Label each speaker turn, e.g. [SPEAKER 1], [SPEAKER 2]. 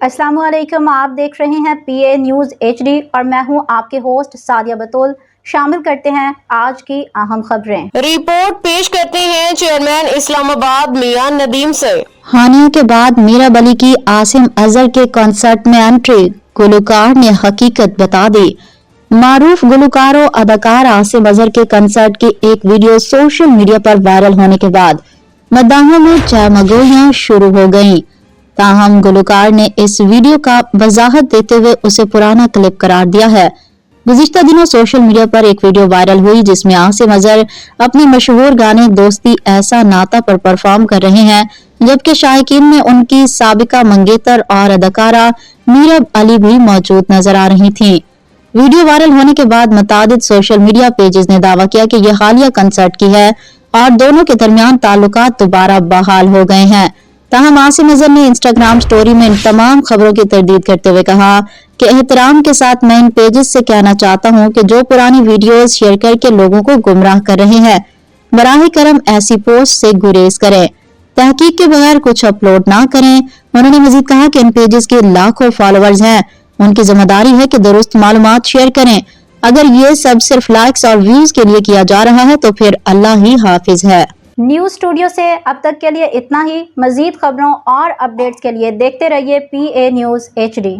[SPEAKER 1] अस्सलाम वालेकुम। आप देख रहे हैं PA न्यूज़ HD और मैं हूं आपके होस्ट सादिया बतूल। शामिल करते हैं आज की अहम खबरें।
[SPEAKER 2] रिपोर्ट पेश करते हैं चेयरमैन इस्लामाबाद मियां नदीम से।
[SPEAKER 3] हानिया के बाद मीरा बली की आसिम अजहर के कॉन्सर्ट में एंट्री, गुलकार ने हकीकत बता दी। मारूफ गुलकार और अदाकार आसिम अजहर के कॉन्सर्ट की एक वीडियो सोशल मीडिया पर वायरल होने के बाद मद्दाहों में चहमगोइयां शुरू हो गईं। ताहम गुलकार ने इस वीडियो का वजाहत देते हुए उसे पुराना क्लिप करार दिया है। गुज़िश्ता दिनों सोशल मीडिया पर एक वीडियो वायरल हुई जिसमें आसिम अजहर अपने मशहूर गाने दोस्ती ऐसा नाता पर परफॉर्म कर रहे हैं, जबकि शायकीन में उनकी साबिका मंगेतर और अदाकारा मीरा अली भी मौजूद नजर आ रही थीं। वीडियो वायरल होने के बाद मुतादिद सोशल मीडिया पेजेस ने दावा किया कि यह हालिया कंसर्ट की है और दोनों के दरमियान ताल्लुकात दोबारा बहाल हो गए हैं। ताहम आसिम अजहर ने इंस्टाग्राम स्टोरी में इन तमाम खबरों की तरदीद करते हुए कहा कि एहतराम के साथ मैं इन पेजेस से कहना चाहता हूं कि जो पुरानी वीडियोस शेयर करके लोगों को गुमराह कर रहे हैं, बराहे करम ऐसी पोस्ट से गुरेज करें, तहकीक के बगैर कुछ अपलोड ना करें। उन्होंने मजीद कहा कि इन पेजेस के लाखों फॉलोअर्स हैं, उनकी जिम्मेदारी है कि दुरुस्त मालूमात शेयर करें। अगर ये सब सिर्फ लाइक्स और व्यूज के लिए किया जा रहा है तो फिर अल्लाह ही हाफिज है।
[SPEAKER 1] न्यूज़ स्टूडियो से अब तक के लिए इतना ही। मजीद खबरों और अपडेट्स के लिए देखते रहिए PA न्यूज़ HD।